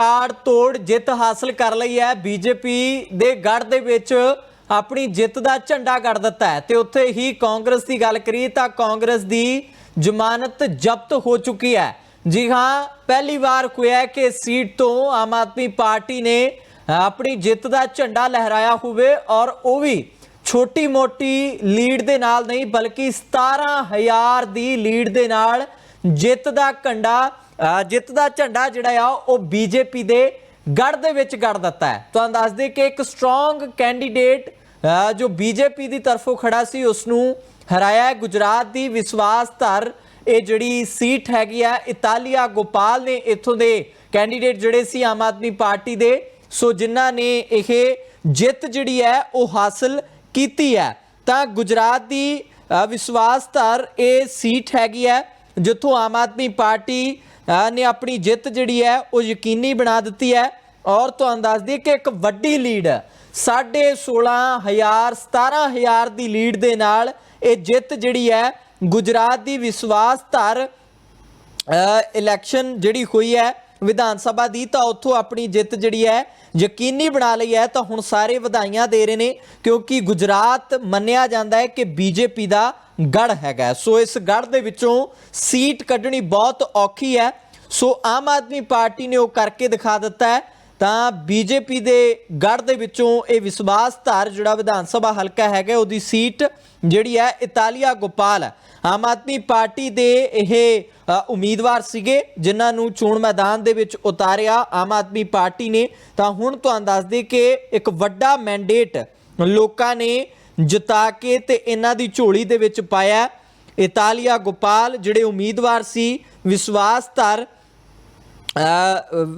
ताड़ तोड़ जित हासिल कर लई है। बीजेपी दे गढ़ दे विच अपनी जित का झंडा गड़ दिता है। तो उत्थे ही कांग्रेस की गल करिए तो कांग्रेस की जमानत जब्त हो चुकी है। जी हाँ, पहली बार हुआ है कि सीट तो आम आदमी पार्टी ने अपनी जित का झंडा लहराया हुए, और वह भी छोटी मोटी लीड दे नाल नहीं बल्कि 17,000 की लीड दे नाल जित का झंडा जिहड़ा आ बीजेपी दे गढ़ दे विच गड़ दिता है। तो दस दे कि एक स्ट्रोंग कैंडीडेट जो बीजेपी की तरफों खड़ा सी उसनूं हराया है। गुजरात की विश्वास धर ये जिहड़ी सीट हैगी है इतालिया गोपाल ने इत्थों दे कैंडीडेट जिहड़े सी आम आदमी पार्टी दे, सो जिन्हां ने यह जित जिहड़ी है वह हासिल कीती है। तां गुजरात की विश्वास धर ये सीट हैगी है जिथों आम आदमी पार्टी ने अपनी जित जिहड़ी है वो यकीनी बना दी है। और तो अंदाज दी कि एक वड्डी लीड 16,500 17,000 की लीड दे नाल ये जित जिहड़ी है गुजरात की विश्वास धर इलैक्शन जिहड़ी हुई है विधान सभा की, तो उत्थों अपनी जित जिहड़ी है यकीनी बना ली है। तो हुण सारे वधाइयां दे रहे हैं क्योंकि गुजरात मन्निया जाता है कि बीजेपी का गढ़ हैगा। सो इस गढ़ दे विचों सीट कढ़नी बहुत औखी है। सो आम आदमी पार्टी ने वो करके दिखा दिता है। तो बीजेपी के गढ़ दे विचों ये विश्वास धर जिहड़ा विधान सभा हलका हैगा उहदी सीट जिहड़ी है इतालिया गोपाल आम आदमी पार्टी के यह उम्मीदवार सीगे जिन्हां नूं चोण मैदान दे विच उतारिया आम आदमी पार्टी ने। तो हुण तुहानूं दस दे कि एक वड्डा मैंडेट लोकां ने जिता के ते इन्हां दी झोली दे विच पाया। इतालिया गोपाल जिहड़े उम्मीदवार सी विश्वास धर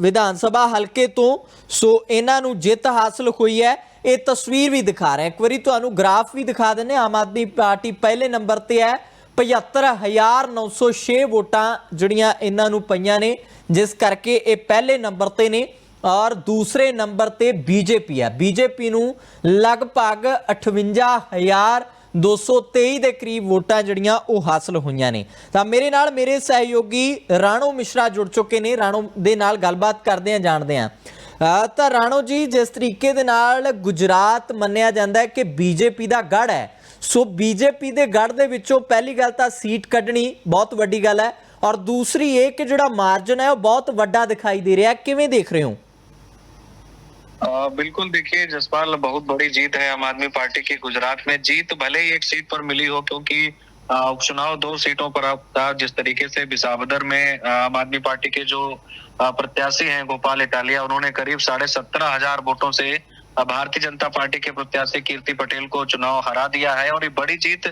विधान सभा हल्के तो, सो इन्हां नूं जित हासिल हुई है। ये तस्वीर भी दिखा रहे हैं, एक बारी तुहानूं ग्राफ भी दिखा देने। आम आदमी पार्टी पहले नंबर ते है, 75,906 वोटां जिहड़ियां इन्हां नूं पईयां ने, जिस करके ये पहले नंबर ते ने। और दूसरे नंबर ते बीजेपी है, बीजेपी नूं लगभग 58,223 के करीब वोटां जिहड़ियां वो हासिल होईयां ने। तां मेरे नाल मेरे सहयोगी राणो मिश्रा जुड़ चुके ने, राणो दे नाल गलबात करदे हां जानदे हां। तो राणो जी, जिस तरीके दे नाल गुजरात मन्निया जाता है कि बीजेपी का गढ़ है, सो बीजेपी के गढ़ दे विचों पहली गल तां सीट कढ़नी बहुत वड्डी गल है, और दूसरी ये कि जिहड़ा मार्जन है वो बहुत वड्डा दिखाई दे रहा है। किवें देख रहे हो? बिल्कुल, देखिए जसपाल, बहुत बड़ी जीत है आम आदमी पार्टी की गुजरात में। जीत भले ही एक सीट पर मिली हो क्योंकि उपचुनाव 2 सीटों पर था। जिस तरीके से बिसावदर में आम आदमी पार्टी के जो प्रत्याशी हैं गोपाल इटालिया, उन्होंने करीब 17,500 वोटों से भारतीय जनता पार्टी के प्रत्याशी कीर्ति पटेल को चुनाव हरा दिया है। और ये बड़ी जीत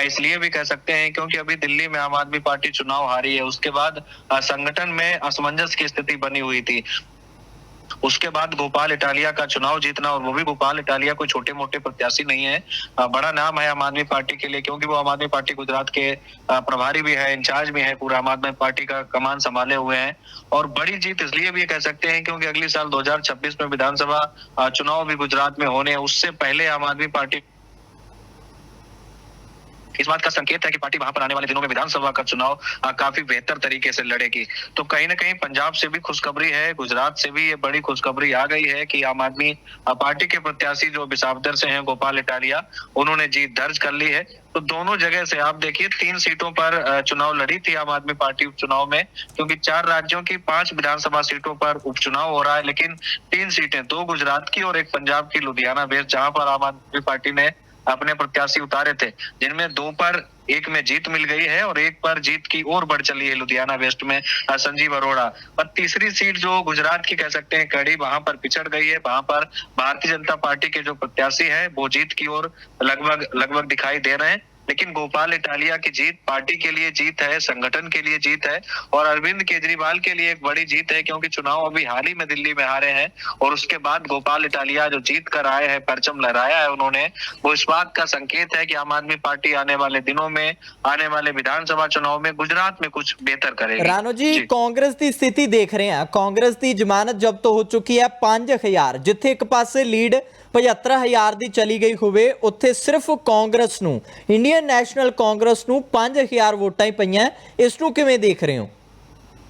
इसलिए भी कह सकते हैं क्योंकि अभी दिल्ली में आम आदमी पार्टी चुनाव हारी है, उसके बाद संगठन में असमंजस की स्थिति बनी हुई थी। उसके बाद गोपाल इटालिया का चुनाव जीतना, और वो भी गोपाल इटालिया कोई छोटे मोटे प्रत्याशी नहीं है, बड़ा नाम है आम आदमी पार्टी के लिए क्योंकि वो आम आदमी पार्टी गुजरात के प्रभारी भी है, इंचार्ज भी है, पूरा आम आदमी पार्टी का कमान संभाले हुए हैं। और बड़ी जीत इसलिए भी कह सकते हैं क्योंकि अगले साल 2026 में विधानसभा चुनाव भी गुजरात में होने हैं। उससे पहले आम आदमी पार्टी इस बात का संकेत है कि पार्टी वहां पर आने वाले दिनों में विधानसभा का चुनाव काफी बेहतर तरीके से लड़ेगी। तो कहीं ना कहीं पंजाब से भी खुशखबरी है, गुजरात से भी ये बड़ी खुशखबरी आ गई है कि आम आदमी पार्टी के प्रत्याशी जो बिसावदर से हैं गोपाल इटालिया, उन्होंने जीत दर्ज कर ली है। तो दोनों जगह से आप देखिए 3 सीटों पर चुनाव लड़ी थी आम आदमी पार्टी उपचुनाव में, क्योंकि 4 राज्यों की 5 विधानसभा सीटों पर उपचुनाव हो रहा है, लेकिन 3 सीटें, 2 गुजरात की और 1 पंजाब की लुधियाना वेस्ट, जहां पर आम आदमी पार्टी ने अपने प्रत्याशी उतारे थे, जिनमें 2 पर 1 में जीत मिल गई है और 1 पर जीत की ओर बढ़ चली है लुधियाना वेस्ट में संजीव अरोड़ा। पर तीसरी सीट जो गुजरात की कह सकते हैं कड़ी, वहां पर पिछड़ गई है। वहां पर भारतीय जनता पार्टी के जो प्रत्याशी हैं वो जीत की ओर लगभग दिखाई दे रहे हैं। लेकिन गोपाल इटालिया की जीत पार्टी के लिए जीत है, संगठन के लिए जीत है, और अरविंद केजरीवाल के लिए एक बड़ी जीत है क्योंकि चुनाव अभी हाल ही में दिल्ली में हारे हैं। और उसके बाद गोपाल इटालिया जो जीत कर आए हैं, परचम लहराया है उन्होंने, वो इस बात का संकेत है कि आम आदमी पार्टी आने वाले दिनों में, आने वाले विधानसभा चुनाव में गुजरात में कुछ बेहतर करेगी। राणो जी, कांग्रेस की स्थिति देख रहे हैं, कांग्रेस की जमानत जब्त हो चुकी है 5,000, जिथे एक पासे लीड 75,000 की चली गई होवे, उत्थे सिर्फ कांग्रेस नूं, इंडियन नैशनल कांग्रेस नूं 5,000 वोटां ही पईयां। इस नूं किवें देख रहे हो? बिल्कुल, देखिए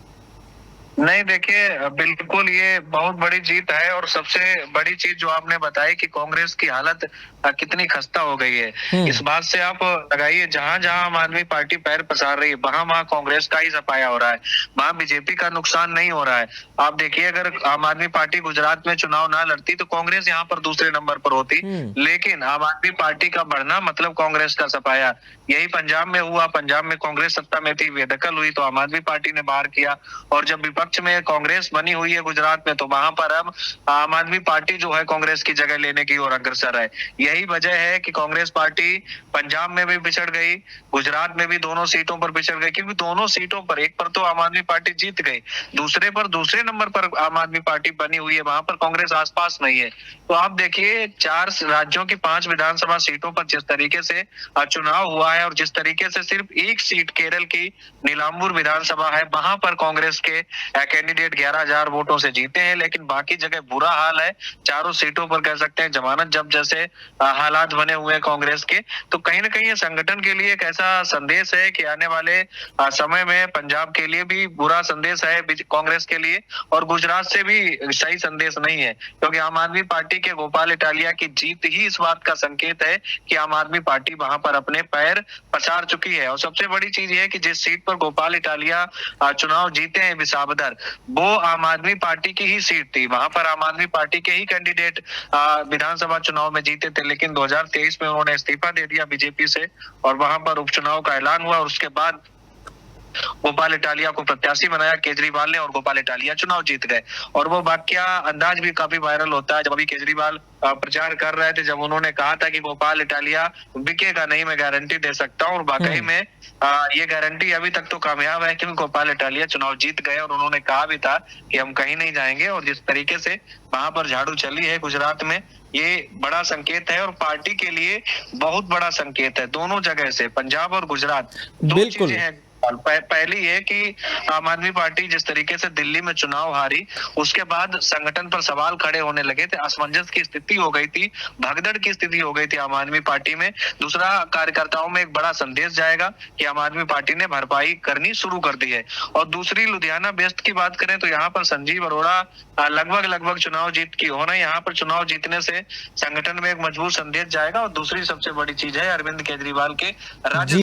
जसपाल, बहुत बड़ी जीत है आम आदमी पार्टी की गुजरात में। जीत भले ही एक सीट पर मिली हो क्योंकि उपचुनाव 2 सीटों पर था। जिस तरीके से आम आदमी पार्टी के प्रत्याशी जो बिसावदर से हैं गोपाल इटालिया, उन्होंने करीब 17,500 वोटों से भारतीय जनता पार्टी के प्रत्याशी कीर्ति पटेल को चुनाव हरा दिया है। और दूसरे नंबर ते बीजेपी है, बीजेपी नूं लगभग 58,000 की लीड दे नाल जित हासिल होई है। नहीं देखिए, बिल्कुल ये बहुत बड़ी जीत है और सबसे बड़ी चीज जो आपने बताई कि कांग्रेस की हालत कितनी खस्ता हो गई है। इस बात से आप लगाइए, जहां जहां आम आदमी पार्टी पैर पसार रही है वहां वहां कांग्रेस का ही सफाया हो रहा है, वहां बीजेपी का नुकसान नहीं हो रहा है। आप देखिए, अगर आम आदमी पार्टी गुजरात में चुनाव ना लड़ती तो कांग्रेस यहाँ पर दूसरे नंबर पर होती, लेकिन आम आदमी पार्टी का बढ़ना मतलब कांग्रेस का सफाया। यही पंजाब में हुआ, पंजाब में कांग्रेस सत्ता में थी, बेदखल हुई तो आम आदमी पार्टी ने बाहर किया, और जब विपक्ष में कांग्रेस बनी हुई है गुजरात में तो वहां पर अब आम आदमी पार्टी जो है कांग्रेस की जगह लेने की ओर अग्रसर है। यही वजह है कि कांग्रेस पार्टी पंजाब में भी पिछड़ गई, गुजरात में भी दोनों सीटों पर पिछड़ गई, क्योंकि दोनों सीटों पर, एक पर तो आम आदमी पार्टी जीत गई, दूसरे पर दूसरे नंबर पर आम आदमी पार्टी बनी हुई है, वहां पर कांग्रेस आसपास नहीं है। तो आप देखिए, 4 राज्यों की 5 विधानसभा सीटों पर जिस तरीके से चुनाव हुआ है और जिस तरीके से सिर्फ एक सीट केरल की नीलांबूर विधानसभा है, वहां पर कांग्रेस के कैंडिडेट 11,000 वोटों से जीते हैं, लेकिन बाकी जगह बुरा हाल है। चारों सीटों पर कह सकते हैं जमानत जब्त जैसे हालात बने हुए हैं कांग्रेस के। तो कहीं ना कहीं ये संगठन के लिए एक ऐसा संदेश है कि आने वाले समय में पंजाब के लिए भी बुरा संदेश है कांग्रेस के लिए, और गुजरात से भी सही संदेश नहीं है, क्योंकि आम आदमी पार्टी के गोपाल इटालिया की जीत ही इस बात का संकेत है कि आम आदमी पार्टी वहां पर अपने पैर पसार चुकी है। और सबसे बड़ी चीज ये है कि जिस सीट पर गोपाल इटालिया चुनाव जीते हैं, विसावदर, वो आम आदमी पार्टी की ही सीट थी, वहां पर आम आदमी पार्टी के ही कैंडिडेट विधानसभा चुनाव में जीते थे, लेकिन 2023 में उन्होंने इस्तीफा दे दिया बीजेपी से और वहां पर उपचुनाव का ऐलान हुआ, और उसके बाद गोपाल इटालिया को प्रत्याशी बनाया केजरीवाल ने और गोपाल इटालिया चुनाव जीत गए। और वो वाकया अंदाज भी काफी वायरल होता है, जब अभी केजरीवाल प्रचार कर रहे थे, जब उन्होंने कहा था कि गोपाल इटालिया बिकेगा नहीं, मैं गारंटी दे सकता हूँ, और वाकई में ये गारंटी अभी तक तो कामयाब है, क्योंकि गोपाल इटालिया चुनाव जीत गए और उन्होंने कहा भी था कि हम कहीं नहीं जाएंगे। और जिस तरीके से वहां पर झाड़ू चली है गुजरात में, ये बड़ा संकेत है और पार्टी के लिए बहुत बड़ा संकेत है। दोनों जगह से, पंजाब और गुजरात, दो बिल्कुल। चीजें हैं। पहली ये कि आम आदमी पार्टी जिस तरीके से दिल्ली में चुनाव हारी, उसके बाद संगठन पर सवाल खड़े होने लगे थे, असमंजस की स्थिति हो गई थी, भगदड़ की स्थिति हो गई थी आम आदमी पार्टी में। दूसरा, कार्यकर्ताओं में एक बड़ा संदेश जाएगा कि आम आदमी पार्टी ने भरपाई करनी शुरू कर दी है। और दूसरी, लुधियाना वेस्ट की बात करें तो यहाँ पर संजीव अरोड़ा लगभग चुनाव जीत की होना, यहाँ पर चुनाव जीतने से संगठन में एक मजबूत संदेश जाएगा। और दूसरी सबसे बड़ी चीज है अरविंद केजरीवाल के राज्य